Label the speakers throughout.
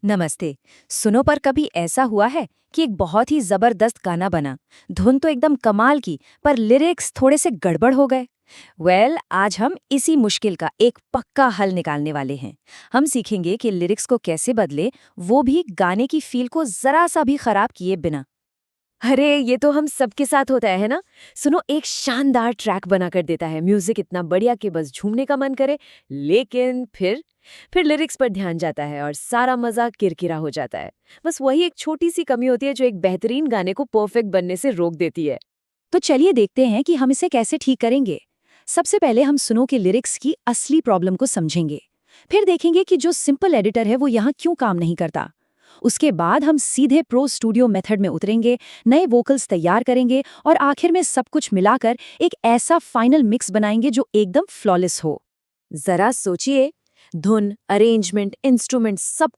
Speaker 1: नमस्ते। सुनो, पर कभी ऐसा हुआ है कि एक बहुत ही जबरदस्त गाना बना, धुन तो एकदम कमाल की, पर लिरिक्स थोड़े से गड़बड़ हो गए। आज हम इसी मुश्किल का एक पक्का हल निकालने वाले हैं। हम सीखेंगे कि लिरिक्स को कैसे बदले, वो भी गाने की फील को जरा सा भी खराब किए बिना।
Speaker 2: अरे ये तो हम सबके साथ होता है ना। सुनो, एक शानदार ट्रैक बना कर देता है, म्यूजिक इतना बढ़िया कि बस झूमने का मन करे, लेकिन फिर लिरिक्स पर ध्यान जाता है और सारा मजा किरकिरा हो जाता है। बस वही एक छोटी सी कमी होती है जो एक बेहतरीन गाने को परफेक्ट बनने से रोक देती है।
Speaker 1: तो चलिए देखते हैं कि हम इसे कैसे ठीक करेंगे। सबसे पहले हम सुनो के लिरिक्स की असली प्रॉब्लम को समझेंगे। फिर देखेंगे कि जो सिंपल एडिटर है वो यहाँ क्यों काम नहीं करता। उसके बाद हम सीधे प्रो स्टूडियो मेथड में उतरेंगे, नए वोकल्स तैयार करेंगे और आखिर में सब कुछ मिलाकर एक ऐसा फाइनल मिक्स बनाएंगे जो एकदम फ्लॉलेस हो।
Speaker 2: जरा सोचिए, धुन, अरेंजमेंट, इंस्ट्रूमेंट, सब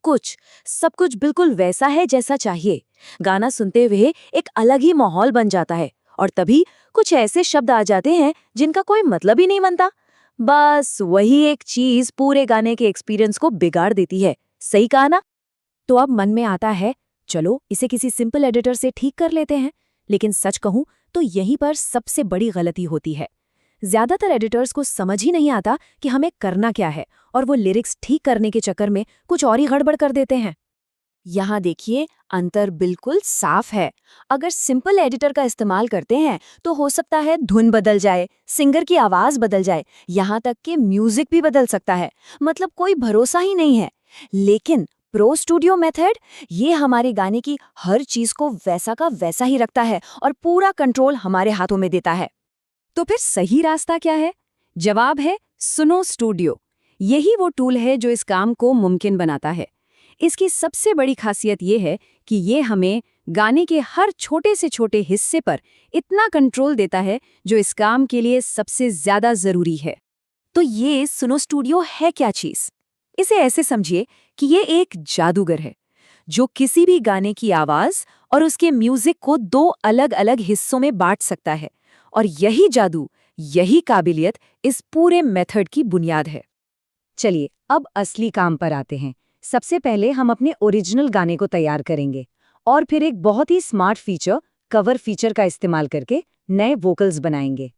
Speaker 2: कुछ बिल्कुल वैसा है जैसा चाहिए। गाना सुनते हुए एक अलग ही माहौल बन जाता है, और तभी कुछ ऐसे शब्द आ जाते हैं जिनका कोई मतलब ही नहीं बनता। बस वही एक चीज पूरे गाने के एक्सपीरियंस को बिगाड़ देती है। सही कहा ना?
Speaker 1: तो अब मन में आता है, चलो इसे किसी सिंपल एडिटर से ठीक कर लेते हैं। लेकिन सच कहूं तो यहीं पर सबसे बड़ी गलती होती है। ज्यादातर एडिटर्स को समझ ही नहीं आता कि हमें करना क्या है, और वो लिरिक्स ठीक करने के चक्कर में कुछ और ही गड़बड़ कर देते हैं।
Speaker 2: यहाँ देखिए, अंतर बिल्कुल साफ है। अगर सिंपल एडिटर का इस्तेमाल करते हैं तो हो सकता है धुन बदल जाए, सिंगर की आवाज बदल जाए, यहाँ तक कि म्यूजिक भी बदल सकता है। मतलब कोई भरोसा ही नहीं है। लेकिन प्रो स्टूडियो मेथड, ये हमारे गाने की हर चीज को वैसा का वैसा ही रखता है और पूरा कंट्रोल हमारे हाथों में देता है।
Speaker 1: तो फिर सही रास्ता क्या है? जवाब है सुनो स्टूडियो। यही वो टूल है जो इस काम को मुमकिन बनाता है। इसकी सबसे बड़ी खासियत ये है कि ये हमें गाने के हर छोटे से छोटे हिस्से पर इतना कंट्रोल देता है जो इस काम के लिए सबसे ज्यादा जरूरी है। तो ये सुनो स्टूडियो है क्या चीज? इसे ऐसे समझिए कि ये एक जादूगर है जो किसी भी गाने की आवाज और उसके म्यूजिक को दो अलग अलग हिस्सों में बांट सकता है। और यही जादू, यही काबिलियत इस पूरे मेथड की बुनियाद है। चलिए अब असली काम पर आते हैं। सबसे पहले हम अपने ओरिजिनल गाने को तैयार करेंगे और फिर एक बहुत ही स्मार्ट फीचर, कवर फीचर का इस्तेमाल करके नए वोकल्स बनाएंगे।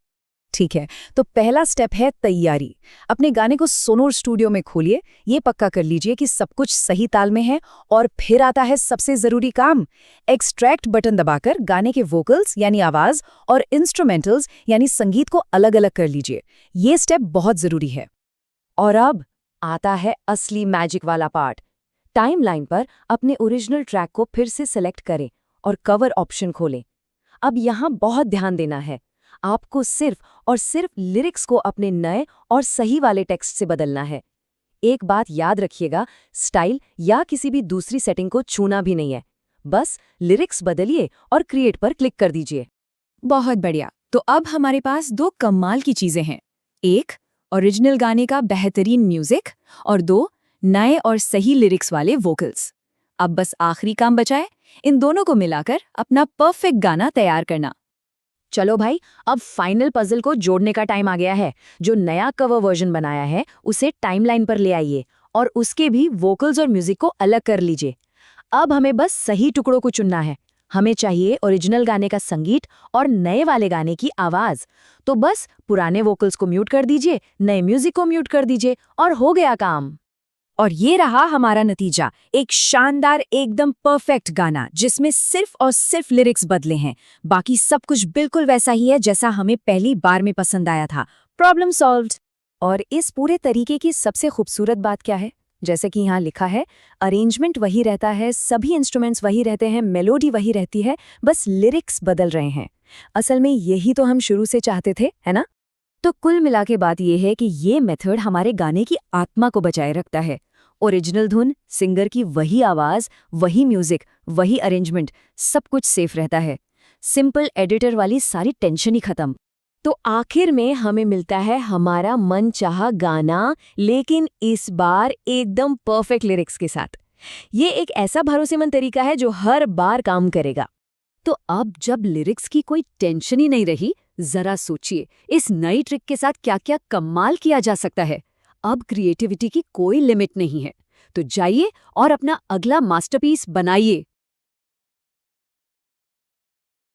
Speaker 1: ठीक है, तो पहला स्टेप है तैयारी। अपने गाने को सोनोर स्टूडियो में खोलिए, ये पक्का कर लीजिए कि सब कुछ सही ताल में है। और फिर आता है सबसे जरूरी काम। एक्सट्रैक्ट बटन दबाकर गाने के वोकल्स यानी आवाज और इंस्ट्रूमेंटल्स यानी संगीत को अलग अलग कर लीजिए। ये स्टेप बहुत जरूरी है। और अब आता है असली मैजिक वाला पार्ट। टाइमलाइन पर अपने ओरिजिनल ट्रैक को फिर से सेलेक्ट करें और कवर ऑप्शन खोलें। अब यहाँ बहुत ध्यान देना है। आपको सिर्फ और सिर्फ लिरिक्स को अपने नए और सही वाले टेक्स्ट से बदलना है। एक बात याद रखिएगा, स्टाइल या किसी भी दूसरी सेटिंग को छूना भी नहीं है। बस लिरिक्स बदलिए और क्रिएट पर क्लिक कर दीजिए। बहुत बढ़िया। तो अब हमारे पास दो कमाल की चीजें हैं। एक, ओरिजिनल गाने का बेहतरीन म्यूजिक, और दो, नए और सही लिरिक्स वाले वोकल्स। अब बस आखिरी काम बचा है, इन दोनों को मिलाकर अपना परफेक्ट गाना तैयार करना। चलो भाई, अब फाइनल पजल को जोड़ने का टाइम आ गया है। जो नया कवर वर्जन बनाया है उसे टाइमलाइन पर ले आइए और उसके भी वोकल्स और म्यूजिक को अलग कर लीजिए। अब हमें बस सही टुकड़ों को चुनना है। हमें चाहिए ओरिजिनल गाने का संगीत और नए वाले गाने की आवाज। तो बस पुराने वोकल्स को म्यूट कर दीजिए, नए म्यूजिक को म्यूट कर दीजिए और हो गया काम। और ये रहा हमारा नतीजा, एक शानदार एकदम परफेक्ट गाना जिसमें सिर्फ और सिर्फ लिरिक्स बदले हैं। बाकी सब कुछ बिल्कुल वैसा ही है जैसा हमें पहली बार में पसंद आया था। Problem solved. और इस पूरे तरीके की सबसे खूबसूरत बात क्या है? जैसे कि यहाँ लिखा है, अरेंजमेंट वही रहता है, सभी इंस्ट्रूमेंट्स वही रहते हैं, मेलोडी वही रहती है, बस लिरिक्स बदल रहे हैं। असल में यही तो हम शुरू से चाहते थे, है ना? तो कुल मिला के बात यह है कि ये मेथड हमारे गाने की आत्मा को बचाए रखता है। ओरिजिनल धुन, सिंगर की वही आवाज, वही म्यूजिक, वही अरेंजमेंट, सब कुछ सेफ रहता है। सिंपल एडिटर वाली सारी टेंशन ही खत्म।
Speaker 2: तो आखिर में हमें मिलता है हमारा मनचाहा गाना, लेकिन इस बार एकदम परफेक्ट लिरिक्स के साथ। ये एक ऐसा भरोसेमंद तरीका है जो हर बार काम करेगा।
Speaker 1: तो अब जब लिरिक्स की कोई टेंशन ही नहीं रही, जरा सोचिए इस नई ट्रिक के साथ क्या क्या कमाल किया जा सकता है। अब क्रिएटिविटी की कोई लिमिट नहीं है। तो जाइए और अपना अगला मास्टरपीस बनाइए।